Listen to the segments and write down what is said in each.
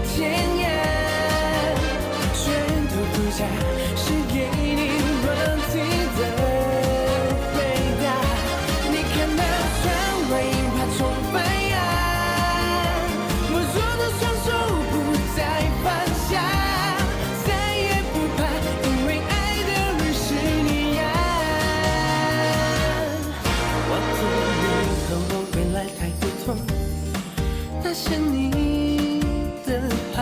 天涯，全都不假，是给你问题的回答。你看那窗外樱花重发芽，我若能双手不再放下，再也不怕，因为爱的人是你呀。我懂你和我未来太不同，那是你的好，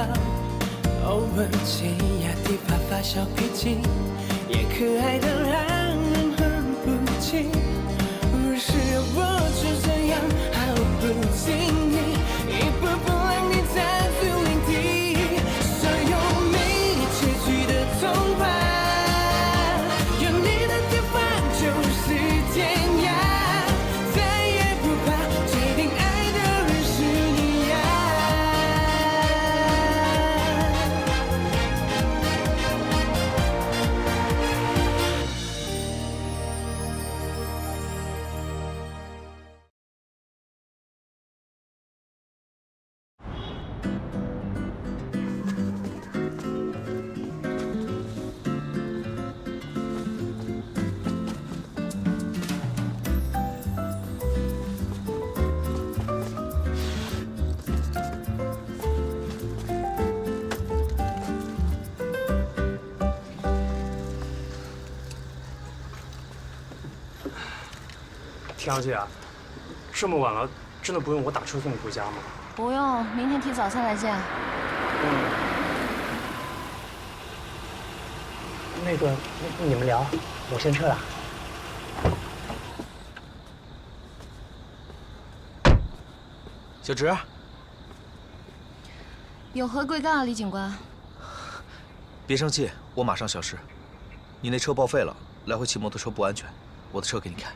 偶尔尖牙地发发小脾气，也可爱的让人很不解。而是我就这样毫不经意，一步步让你在最领地，所有美丽结局的童话，有你的地方就是天涯，再也不怕，决定爱的人是你呀。田小姐啊，这么晚了，真的不用我打车送你回家吗？不用，明天提早餐来见。那个，你们聊，我先撤了。小直，有何贵干啊，李警官？别生气，我马上消失。你那车报废了，来回骑摩托车不安全，我的车给你开。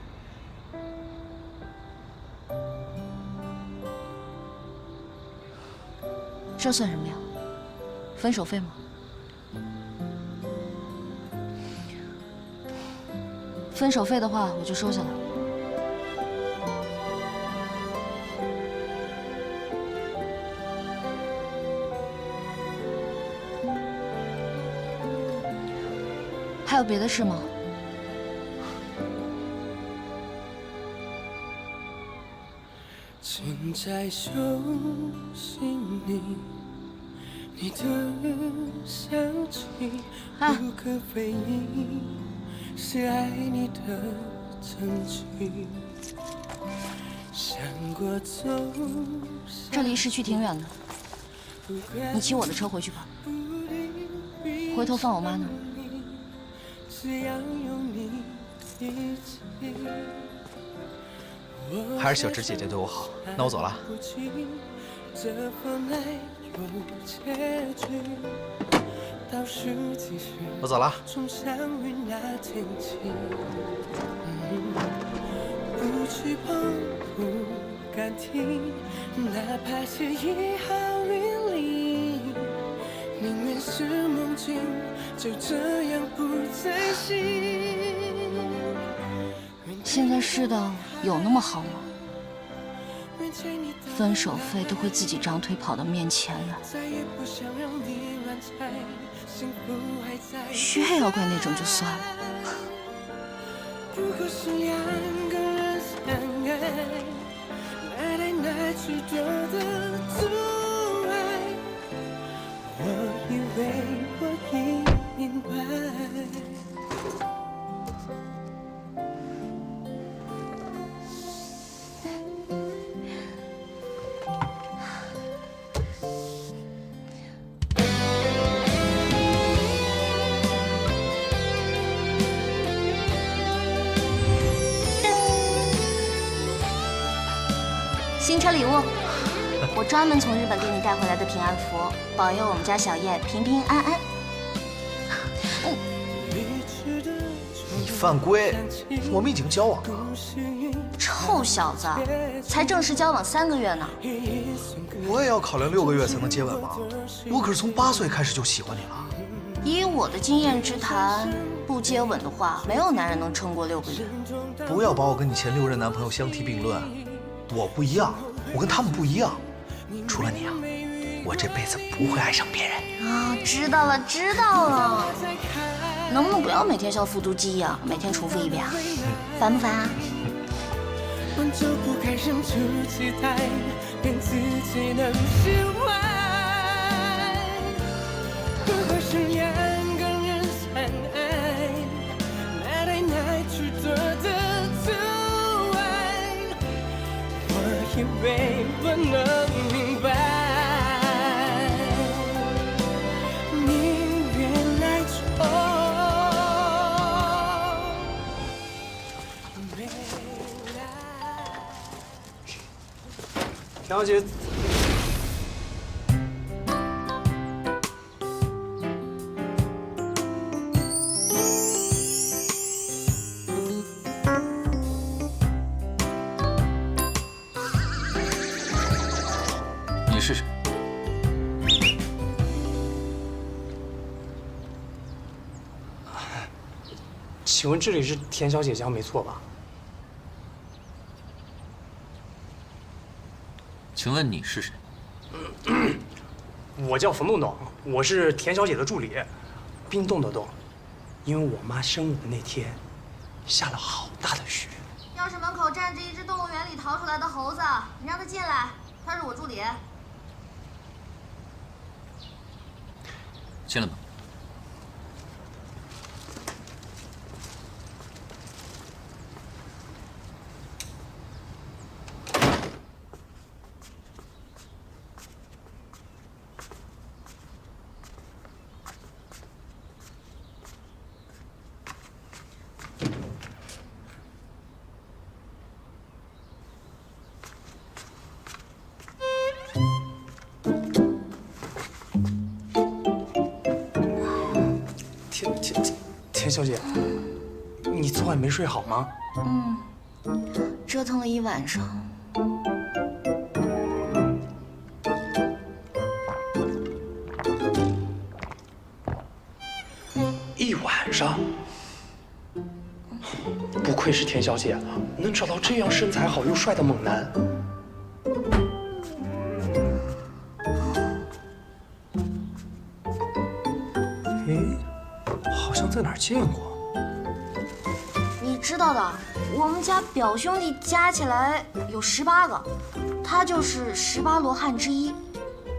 这算什么呀？分手费吗？分手费的话，我就收下了。还有别的事吗？正在收行李，你的香气无可非议，是爱你的证据。想过走，这离市区挺远的，你骑我的车回去吧，回头放我妈那儿。只要有你一起。还是小直姐姐对我好，那我走了。我走了。不去碰，不敢听，哪怕是1毫云里，宁愿是梦境，就这样不再醒。现在世道有那么好吗？分手费都会自己长腿跑到面前来，越要怪那种就算了。不过是两个人相爱，来来来去多的阻碍，我以为我已明白。新车礼物，我专门从日本给你带回来的平安符，保佑我们家小燕平平安安。你犯规，我们已经交往了。臭小子，才正式交往3个月呢。我也要考量6个月才能接吻吗？我可是从8岁开始就喜欢你了。以我的经验之谈，不接吻的话，没有男人能撑过6个月。不要把我跟你前6任男朋友相提并论，我不一样，我跟他们不一样。除了你啊，我这辈子不会爱上别人。啊，知道了，知道了。能不能不要每天像复读机一样，每天重复一遍啊？烦不烦啊？就不该生出期待，骗自己能喜欢。如果是两个人相爱，哪来哪去多的阻碍？我以为我能明白，你原来错。田小姐，你是谁？请问这里是田小姐家没错吧？请问你是谁？我叫冯栋栋，我是田小姐的助理，冰冻的冻，因为我妈生我的那天下了好大的雪。钥匙门口站着一只动物园里逃出来的猴子，你让他进来，他是我助理。进来吧。田小姐，你昨晚没睡好吗？折腾了一晚上。一晚上？不愧是田小姐，能找到这样身材好又帅的猛男。好像在哪儿见过。你知道的，我们家表兄弟加起来有18个，他就是18罗汉之一。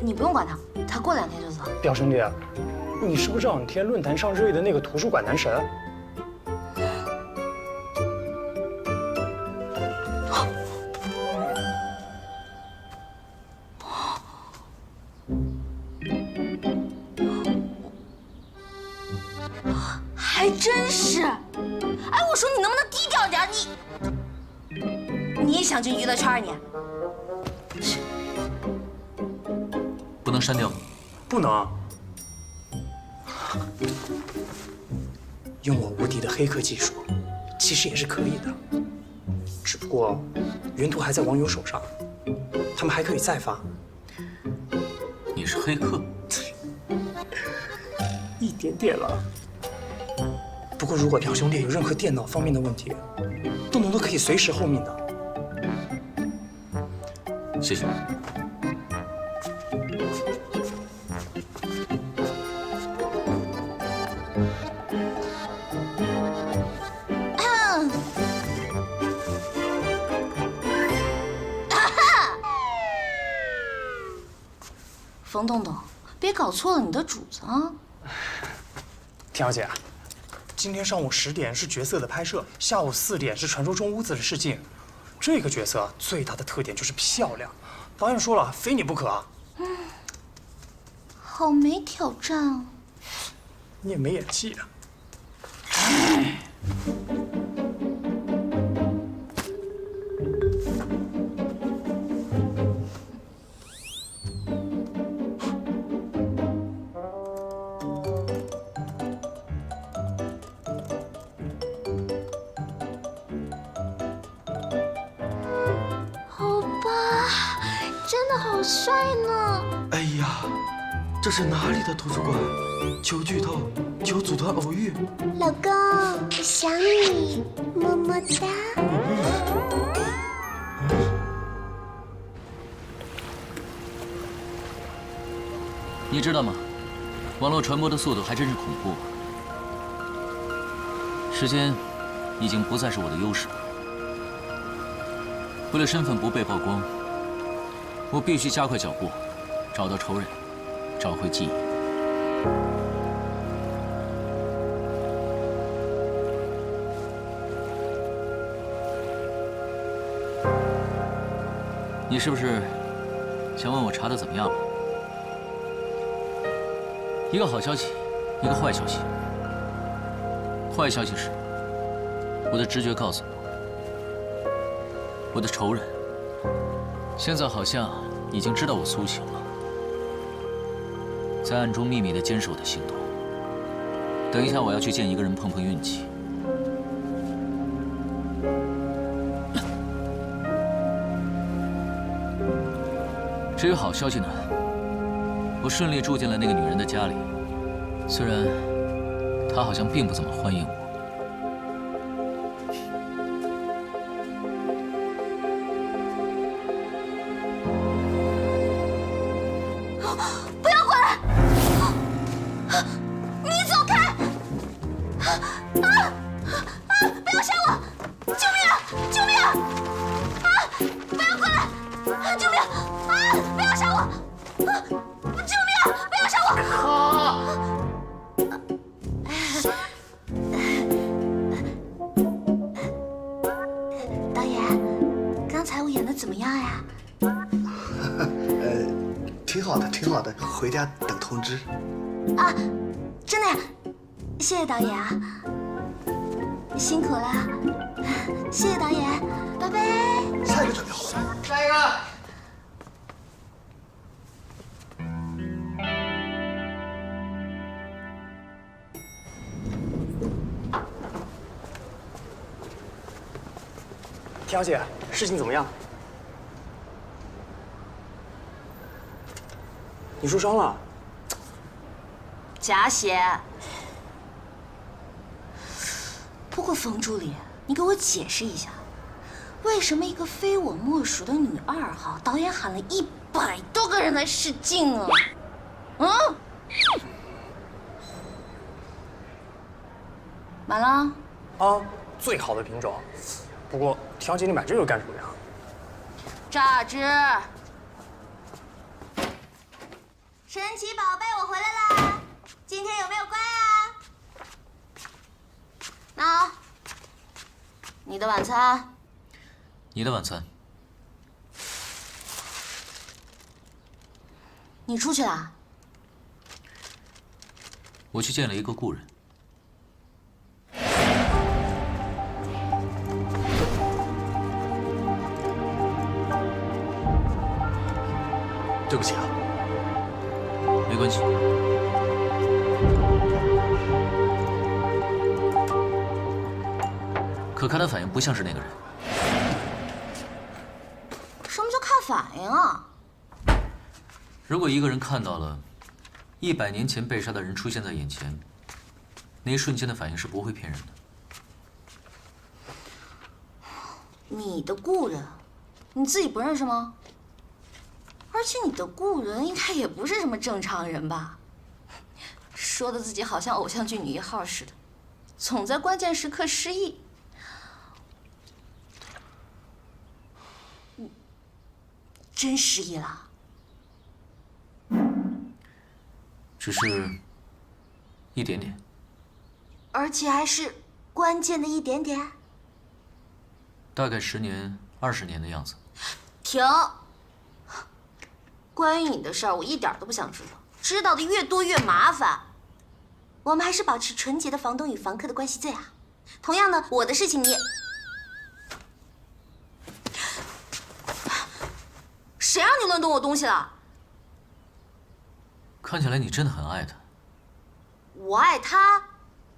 你不用管他，他过2天就走。表兄弟，你是不是这2天论坛上热议的那个图书馆男神？还真是。哎，我说你能不能低调点？你也想进娱乐圈你？不能删掉吗？不能。用我无敌的黑客技术，其实也是可以的。只不过原图还在网友手上，他们还可以再发。你是黑客？一点点了。不过如果表兄弟有任何电脑方面的问题，东东都可以随时候命的。谢谢。冯东东，别搞错了你的主子啊！田小姐，今天上午10点是角色的拍摄，下午4点是传说中屋子的试镜。这个角色最大的特点就是漂亮，导演说了，非你不可啊！好没挑战啊！你也没演技啊！真的好帅呢！哎呀，这是哪里的图书馆？求剧透，求组团偶遇。老公，想你，么么哒。你知道吗？网络传播的速度还真是恐怖。时间已经不再是我的优势。为了身份不被曝光，我必须加快脚步，找到仇人，找回记忆。你是不是想问我查的怎么样了？一个好消息，一个坏消息。坏消息是，我的直觉告诉我，我的仇人现在好像已经知道我苏醒了，在暗中秘密地监视我的行动。等一下，我要去见一个人碰碰运气。至于好消息呢，我顺利住进了那个女人的家里，虽然她好像并不怎么欢迎我。不要过来！你走开！不要杀我！救命啊！救命啊！不要过来！救命！不要杀我！救命啊！不要杀我！导演，刚才我演的怎么样呀？挺好的，挺好的。回家等通知。啊，真的呀！谢谢导演啊，辛苦了，谢谢导演，拜拜。下一个转调。下一个。田小姐，事情怎么样？你受伤了？假血。不过冯助理，你给我解释一下，为什么一个非我莫属的女2号，导演喊了100多个人来试镜啊？满了？啊，最好的品种。不过田小姐，你买这个干什么呀？榨汁。神奇宝贝，我回来啦！今天有没有乖啊？那你的晚餐。你的晚餐。你出去啦？我去见了一个故人。对不起啊。没关系。可看他反应不像是那个人。什么叫看反应啊？如果一个人看到了100年前被杀的人出现在眼前，那一瞬间的反应是不会骗人的。你的故人，你自己不认识吗？而且你的故人应该也不是什么正常人吧？说的自己好像偶像剧女1号似的，总在关键时刻失忆。真失忆了？只是一点点。而且还是关键的一点点？大概10年、20年的样子。停！关于你的事儿，我一点都不想知道，知道的越多越麻烦。我们还是保持纯洁的房东与房客的关系最好。同样的，我的事情你也……谁让你乱动我东西了？看起来你真的很爱他。我爱他？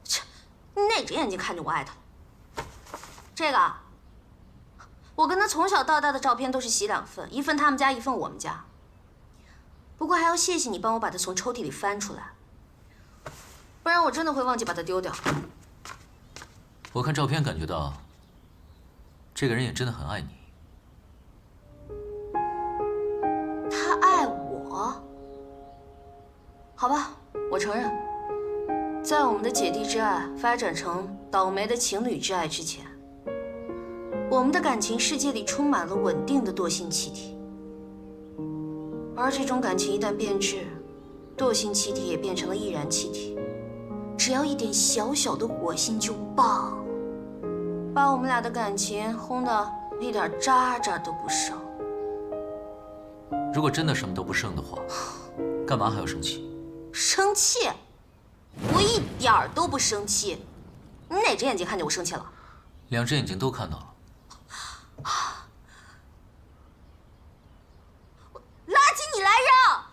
切，哪只眼睛看见我爱他了？这个，我跟他从小到大的照片都是洗2份，一份他们家，一份我们家。不过还要谢谢你帮我把它从抽屉里翻出来，不然我真的会忘记把它丢掉。我看照片感觉到，这个人也真的很爱你。他爱我？们的姐弟之爱发展成倒霉的情侣之爱之前，我们的感情世界里充满了稳定的惰性气体。而这种感情一旦变质，惰性气体也变成了易燃气体，只要一点小小的火星就爆，把我们俩的感情轰得一点渣渣都不剩。如果真的什么都不剩的话，干嘛还要生气？生气？我一点儿都不生气。你哪只眼睛看见我生气了？两只眼睛都看到了。垃圾，你来扔！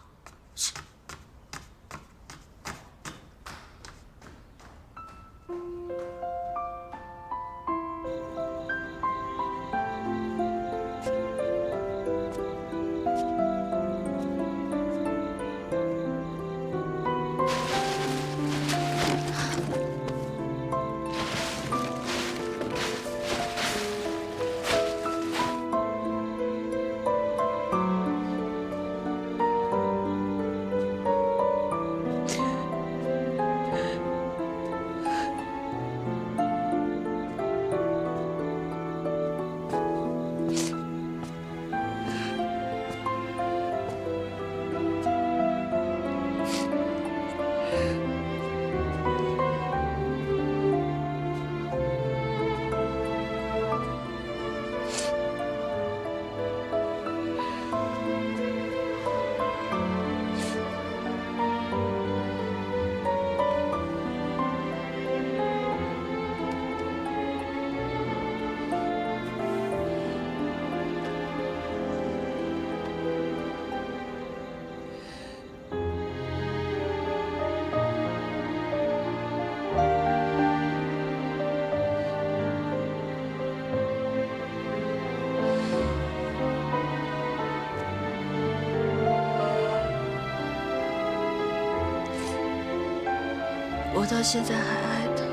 我到现在还爱他，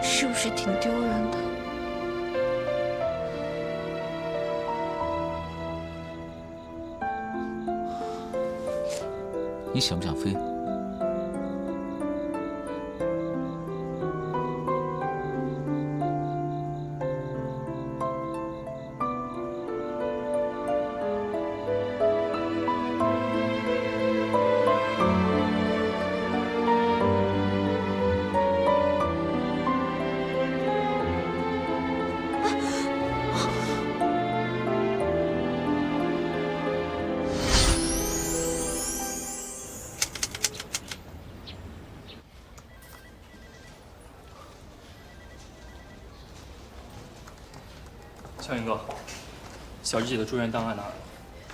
是不是挺丢人的？你想不想飞？小云哥，小芝姐的住院档案拿了。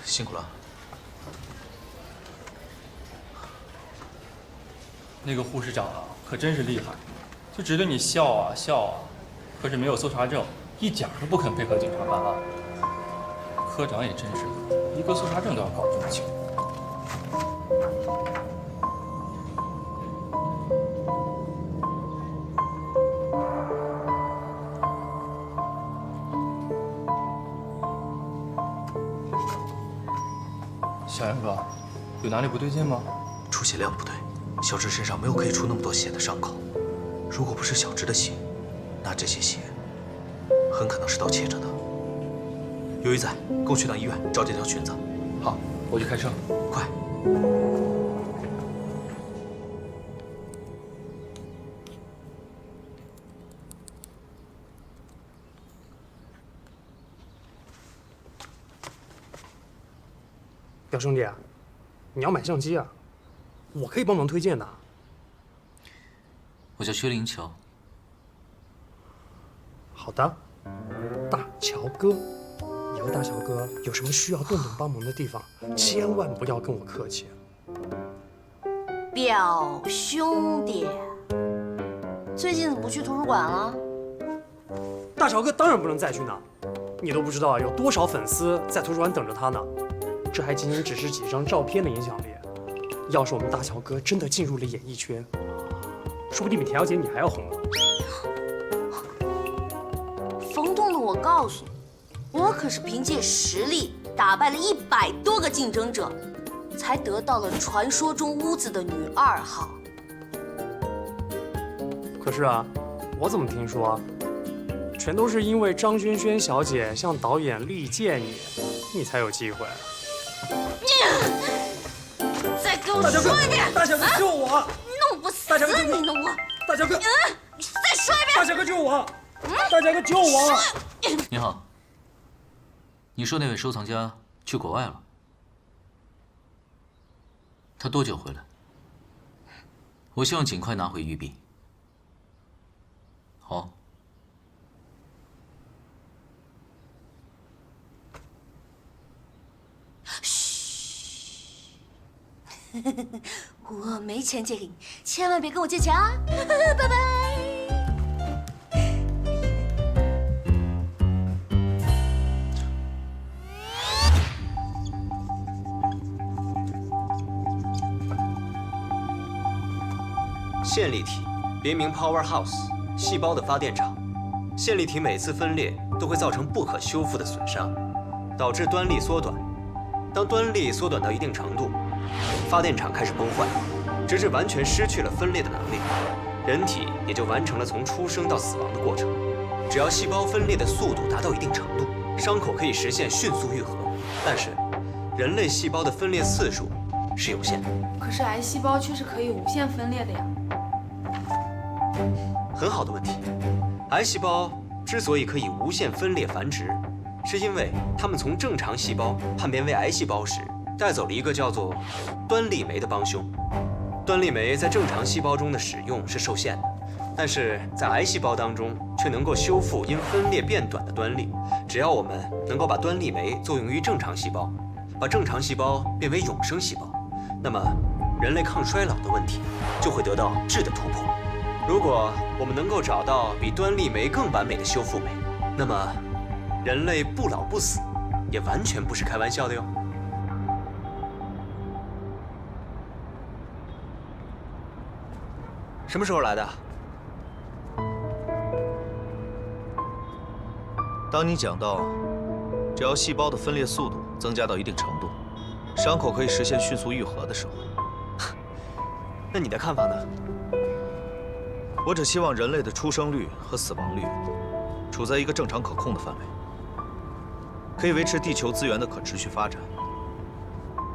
辛苦了。那个护士长啊，可真是厉害，就只对你笑啊笑啊，可是没有搜查证，一点都不肯配合警察办案。科长也真是的，一个搜查证都要搞这么清。小杨哥，有哪里不对劲吗？出血量不对，小直身上没有可以出那么多血的伤口。如果不是小直的血，那这些血很可能是盗窃者的。有鱼仔，跟我去趟医院找这条裙子。好，我去开车。快！表兄弟，你要买相机啊？我可以帮忙推荐的。我叫薛灵桥。好的，大乔哥，以后大乔哥有什么需要洞洞帮忙的地方，千万不要跟我客气。表兄弟，最近怎么不去图书馆了？大乔哥当然不能再去呢，你都不知道有多少粉丝在图书馆等着他呢。这还仅仅只是几张照片的影响力。要是我们大乔哥真的进入了演艺圈，说不定比田小姐你还要红呢。冯东东，我告诉你，我可是凭借实力打败了100多个竞争者，才得到了传说中屋子的女2号。可是啊，我怎么听说，全都是因为张轩轩小姐向导演力荐你，你才有机会。再给我说一遍！大小哥救我！弄不死你呢我！大小哥，再说一遍！大小哥救我！大小哥救我！你好，你说那位收藏家去国外了？他多久回来？我希望尽快拿回玉璧。好。嘘，我没钱借给你，千万别跟我借钱啊！拜拜。线粒体别名 Powerhouse， 细胞的发电厂。线粒体每次分裂都会造成不可修复的损伤，导致端粒缩短。当端粒缩短到一定程度，发电厂开始崩坏，直至完全失去了分裂的能力，人体也就完成了从出生到死亡的过程。只要细胞分裂的速度达到一定程度，伤口可以实现迅速愈合。但是，人类细胞的分裂次数是有限的。可是癌细胞却是可以无限分裂的呀。很好的问题。癌细胞之所以可以无限分裂繁殖，是因为它们从正常细胞叛变为癌细胞时，带走了一个叫做端粒酶的帮凶。端粒酶在正常细胞中的使用是受限的，但是在癌细胞当中却能够修复因分裂变短的端粒。只要我们能够把端粒酶作用于正常细胞，把正常细胞变为永生细胞，那么人类抗衰老的问题就会得到质的突破。如果我们能够找到比端粒酶更完美的修复酶，那么人类不老不死也完全不是开玩笑的哟。什么时候来的？当你讲到，只要细胞的分裂速度增加到一定程度，伤口可以实现迅速愈合的时候，那你的看法呢？我只希望人类的出生率和死亡率处在一个正常可控的范围，可以维持地球资源的可持续发展，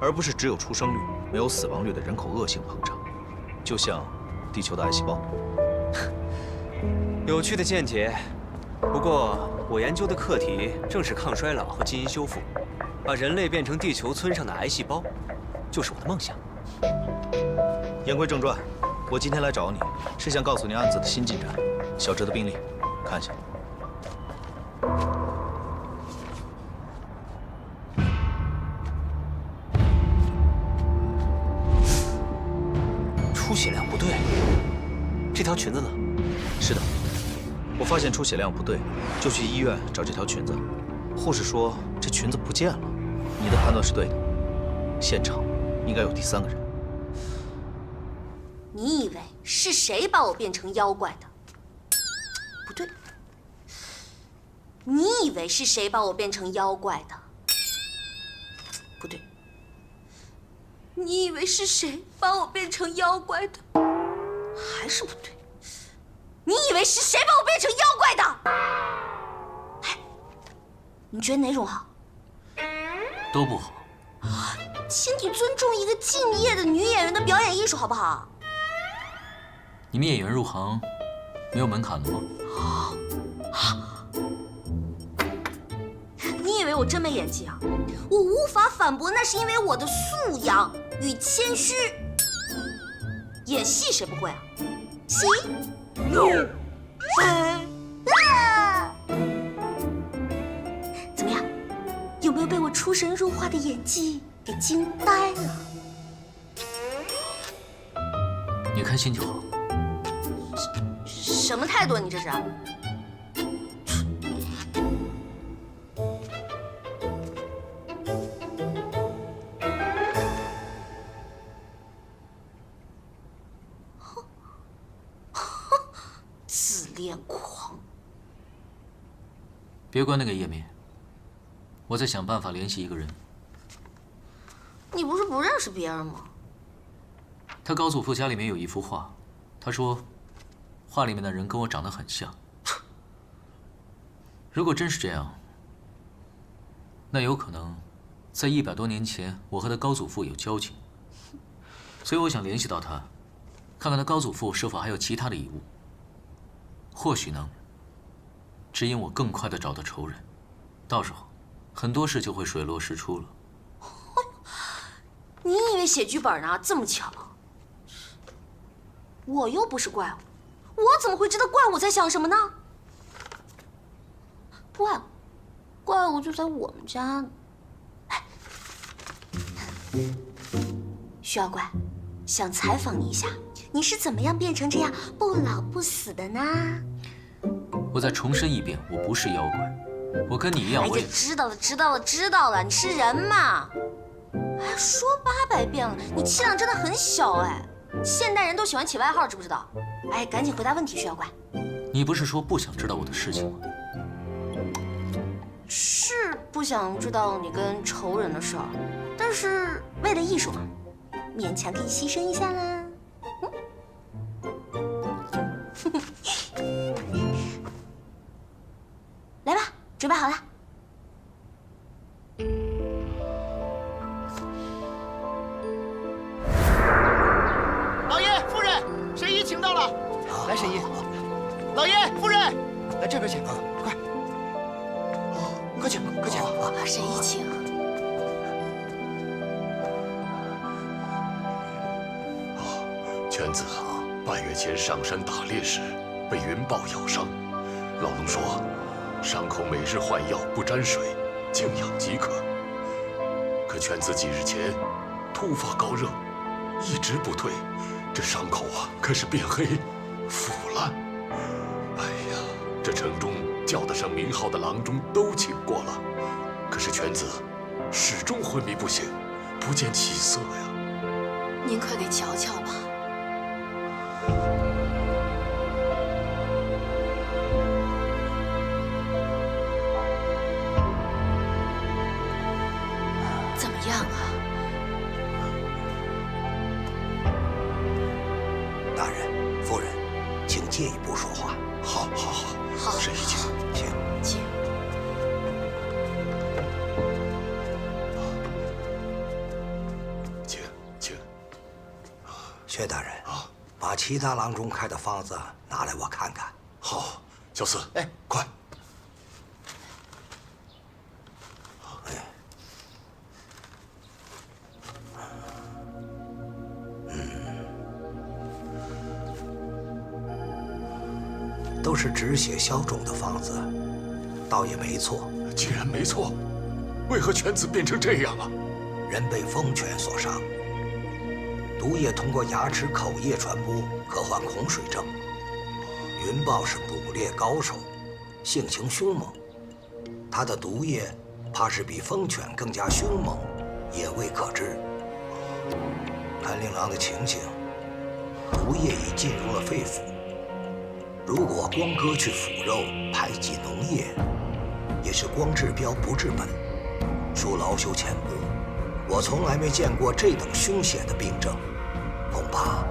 而不是只有出生率没有死亡率的人口恶性膨胀，就像地球的癌细胞。有趣的见解，不过我研究的课题正是抗衰老和基因修复，把人类变成地球村上的癌细胞，就是我的梦想。言归正传，我今天来找你是想告诉你案子的新进展，小哲的病历，看一下。出血量不对，这条裙子呢？是的，我发现出血量不对，就去医院找这条裙子。护士说这裙子不见了，你的判断是对的，现场应该有第三个人。你以为是谁把我变成妖怪的？不对。你以为是谁把我变成妖怪的？不对。你以为是谁把我变成妖怪的？还是不对。你以为是谁把我变成妖怪的？哎，你觉得哪种好？都不好。请你尊重一个敬业的女演员的表演艺术，好不好？你们演员入行没有门槛的吗？你以为我真没演技啊？我无法反驳，那是因为我的素养与谦虚。演戏谁不会啊？戏怎么样？有没有被我出神入化的演技给惊呆了？你开心就好。什么态度啊你这是？自恋狂！别关那个页面，我在想办法联系一个人。你不是不认识别人吗？他告诉我家里面有一幅画，他说画里面的人跟我长得很像。如果真是这样，那有可能在100多年前，我和他高祖父有交情，所以我想联系到他，看看他高祖父是否还有其他的遗物，或许能指引我更快地找到仇人，到时候很多事就会水落石出了。你以为写剧本呢？这么巧？我又不是怪物，我怎么会知道怪物在想什么呢？怪物就在我们家。哎，徐妖怪，想采访你一下，你是怎么样变成这样不老不死的呢？我再重申一遍，我不是妖怪，我跟你一样，我也……知道了，你是人嘛？哎，说800遍了，你气量真的很小哎。现代人都喜欢起外号，知不知道？哎，赶紧回答问题，徐妖怪。你不是说不想知道我的事情吗？是不想知道你跟仇人的事儿，但是为了艺术嘛，勉强可以牺牲一下啦。来吧，准备好了。老爷、夫人，神医请到了。来，神医。老爷、夫人，来这边请，快。快请，快请！神医请。犬子半月前上山打猎时被云豹咬伤，老农说伤口每日换药不沾水，静养即可。可犬子几日前突发高热，一直不退，这伤口开始变黑、腐烂。哎呀，这城中叫得上名号的郎中都请过了，可是犬子始终昏迷不醒，不见起色呀。您快给瞧瞧吧。怎么样啊？大人、夫人，请借一步说话。好，神医请。请。薛大人把其他郎中开的方子拿来我看看。好，小四，快。都是止血消肿的方子，倒也没错。既然没错，为何犬子变成这样啊？人被风犬所伤，毒液通过牙齿、口液传播，可患恐水症。云豹是捕猎高手，性情凶猛，他的毒液怕是比风犬更加凶猛，也未可知。看令郎的情形，毒液已进入了肺腑。如果光割去腐肉，排挤脓液，也是光治标不治本，恕老朽浅薄。我从来没见过这等凶险的病症，恐怕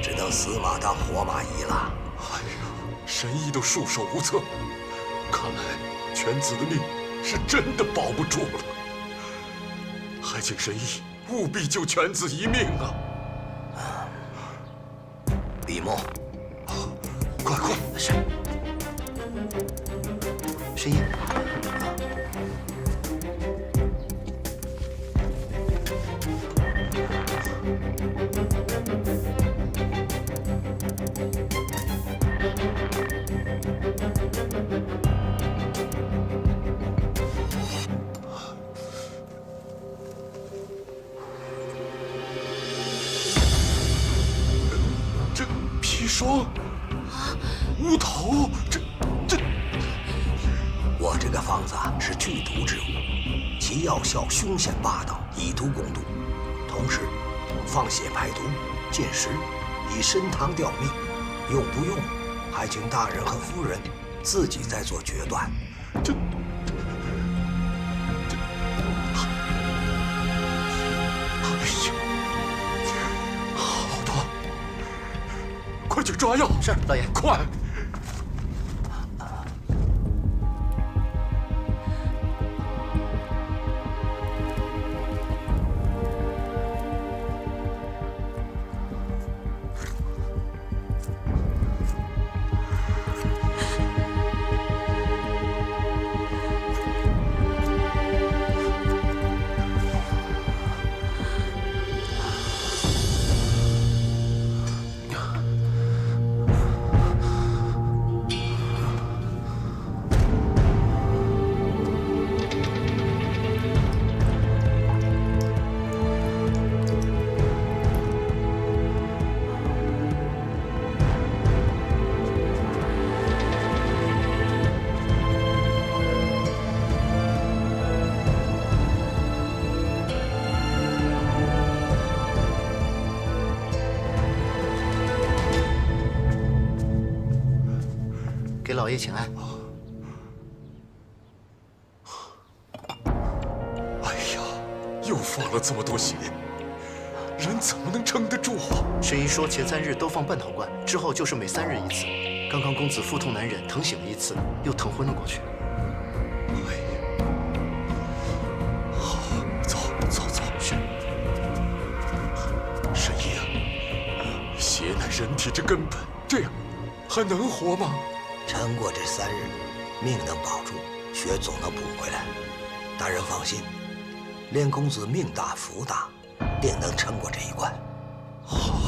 只能死马当活马医了。哎呀，神医都束手无策，看来犬子的命是真的保不住了。还请神医务必救犬子一命啊！笔墨。快！是。神医。这砒霜。乌头，这，我这个方子是剧毒之物，其药效凶险霸道，以毒攻毒，同时放血排毒、禁食，以参汤吊命。用不用，还请大人和夫人自己再做决断。这，哎呀，好吧，快去抓药。是，老爷。快！给老爷请安。哎呀，又放了这么多血，人怎么能撑得住啊？神医说前3日都放半陶罐，之后就是每3日1次。刚刚公子腹痛难忍，疼醒了1次，又疼昏了过去。哎呀，好，走。是。神医啊，血乃人体之根本，这样还能活吗？撑过这3日，命能保住，血总能补回来。大人放心，连公子命大福大，定能撑过这一关。好。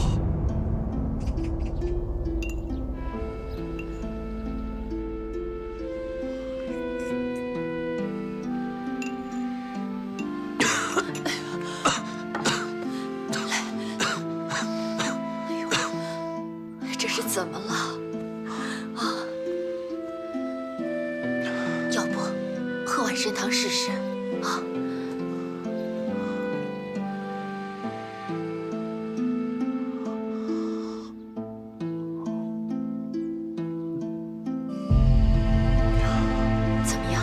这是怎么了？要不喝碗参汤试试啊？怎么样？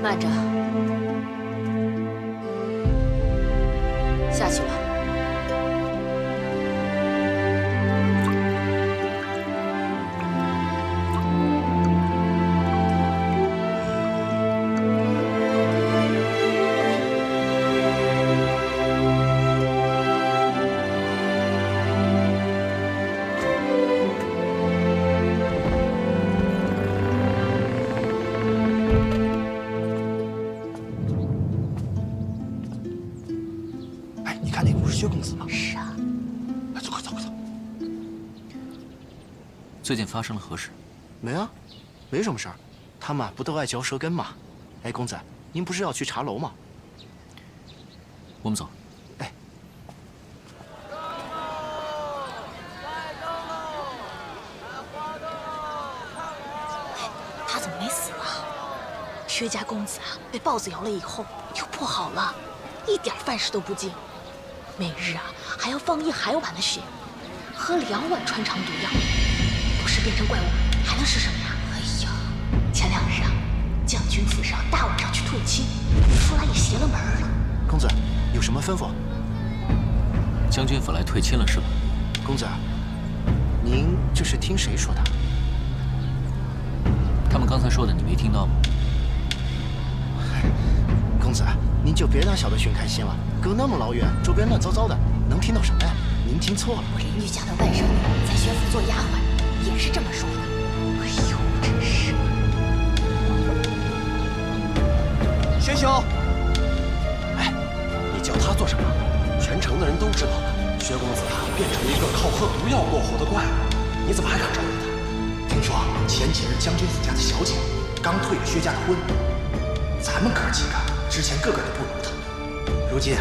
慢着，下去吧。薛公子吗？是啊。走，快走。最近发生了何事？没啊，没什么事儿。他们不都爱嚼舌根吗？哎，公子，您不是要去茶楼吗？我们走。哎。他怎么没死啊？薛家公子啊，被豹子咬了以后又不好了，一点饭食都不进。每日啊，还要放1海碗的血，喝2碗穿肠毒药，不是变成怪物，还能是什么呀？哎呀，前2日啊，将军府上大晚上去退亲，出来也邪了门了。公子，有什么吩咐？将军府来退亲了是吧？公子，您这是听谁说的？他们刚才说的你没听到吗？公子，您就别拿小的寻开心了，隔那么老远，周边乱糟糟的，能听到什么呀？您听错了。我邻居家的外甥女在薛府做丫鬟，也是这么说的。哎呦，真是！薛兄，哎，你叫他做什么？全城的人都知道了，薛公子啊变成一个靠喝毒药过活的怪物，你怎么还敢招惹他？听说前几日将军府家的小姐刚退了薛家的婚，咱们哥几个之前个个都不如他，如今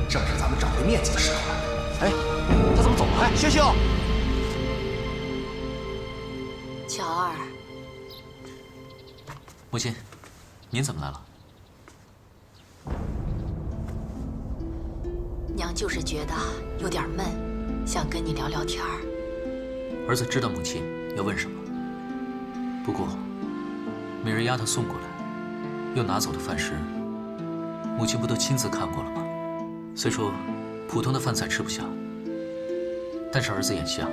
正是咱们找回面子的时候了。哎，他怎么走了？哎，薛兄，乔儿，母亲，您怎么来了？就是觉得有点闷，想跟你聊聊天儿。儿子知道母亲要问什么，不过美人丫头送过来又拿走的饭食，母亲不都亲自看过了吗？虽说普通的饭菜吃不下，但是儿子眼下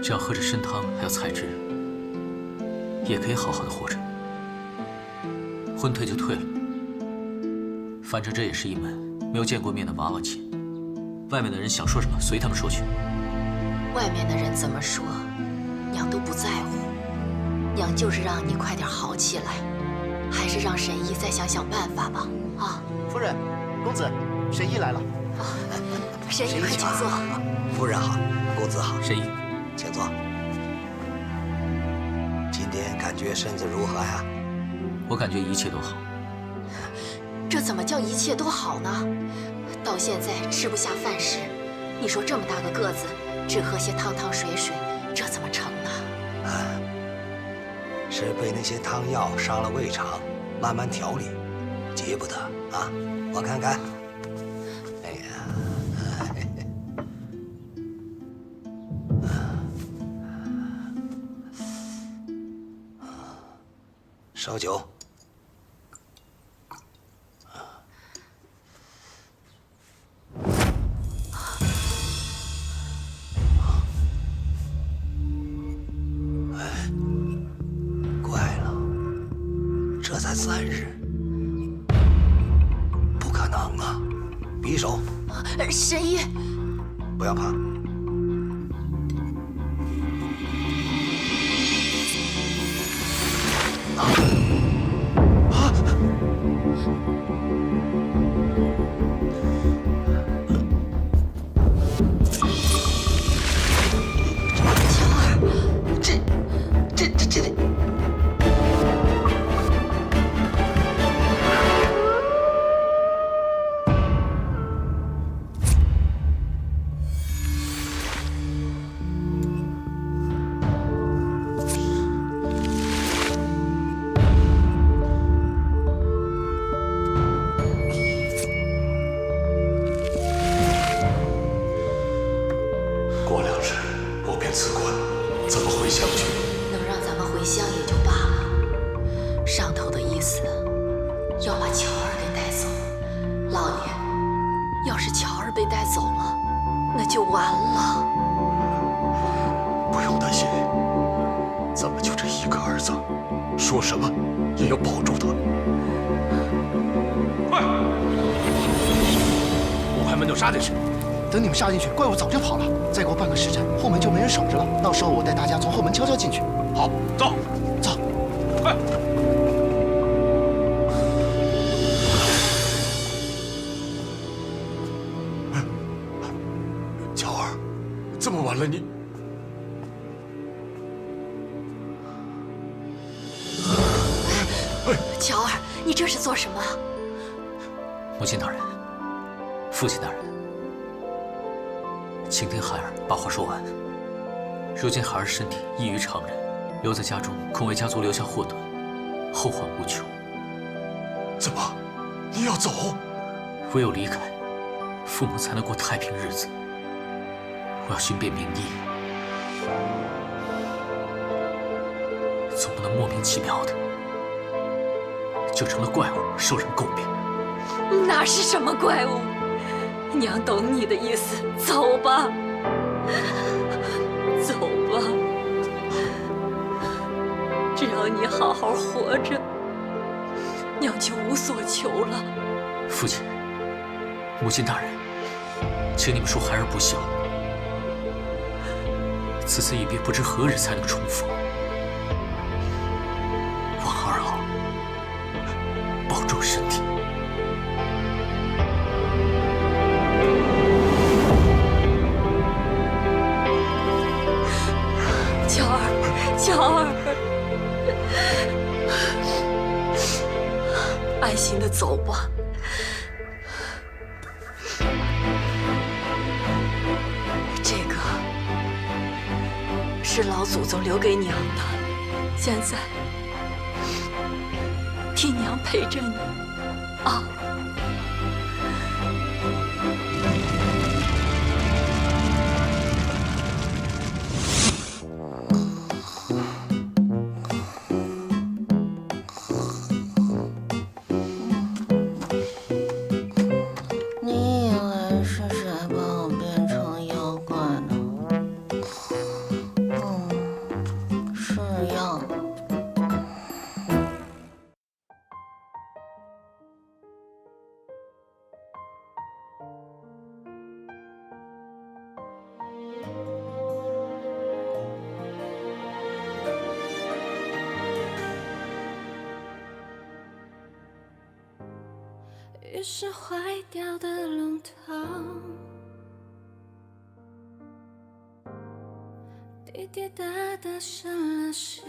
只要喝着参汤还有菜汁，也可以好好的活着。婚退就退了，反正这也是一门没有见过面的娃娃亲，外面的人想说什么随他们说去。外面的人怎么说，娘都不在乎。娘就是让你快点好起来，还是让沈姨再想想办法吧。啊，夫人，公子，沈姨来了。沈姨，快请坐。夫人好，公子好。沈姨，请坐。今天感觉身子如何呀？我感觉一切都好。这怎么叫一切都好呢？到现在吃不下饭食，你说这么大个个子，只喝些汤汤水水，这怎么成呢？是被那些汤药伤了胃肠，慢慢调理，急不得啊！我看看，哎呀，烧酒。这才3日，不可能啊！匕首，沈姨，不要怕。说什么也要保住他。快！五开门就杀进去。等你们杀进去，怪物早就跑了。再过半个时辰，后门就没人守着了。到时候我带大家从后门悄悄进去。好，走，走，快！乔儿，这么晚了你。 乔儿，你这是做什么？母亲大人，父亲大人，请听孩儿把话说完。如今孩儿身体异于常人，留在家中恐为家族留下祸端，后患无穷。怎么，你要走？唯有离开，父母才能过太平日子。我要寻遍名医，总不能莫名其妙的。 就成了怪物，受人诟病。哪是什么怪物？娘懂你的意思，走吧，走吧。只要你好好活着，娘就无所求了。父亲、母亲大人，请你们恕孩儿不孝。此次一别，不知何日才能重逢。望孩儿好。 保重身体。乔儿，乔儿，安心的走吧。这个是老祖宗留给娘的，现在。 替娘陪着你，啊！是坏掉的龙头，滴滴答答生了锈，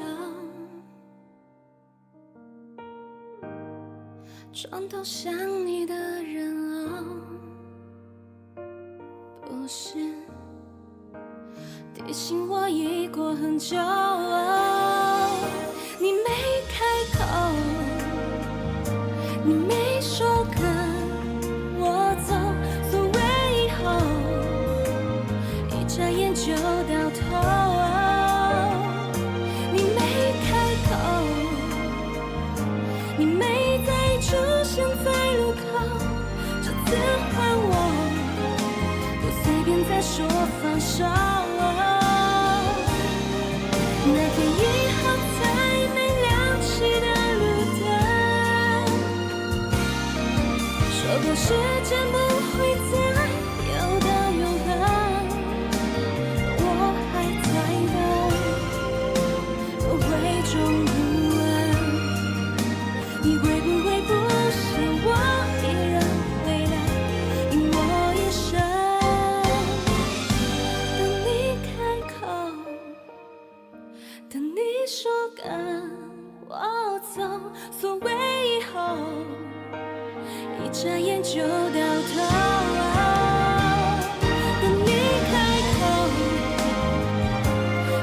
床头想你的人偶，不是提醒我已过很久。你没开口，你没说跟我走，所谓以后，一眨眼就到头。你没开口，你没再出现在路口，这次换我，不随便再说放手。那天以后才没亮起的路灯，说过时间不会再有的永恒，我还在等，都会终不稳。你会不会不想我一人回来，因我一生等你开口，等你说跟我走，所谓以后，一眨眼就到头。等你开口，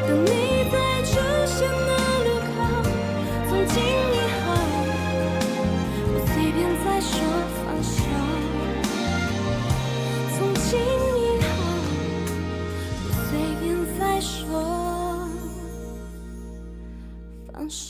等你再出现的路口，从今以后，不随便再说放手。从今以后，不随便再说放手。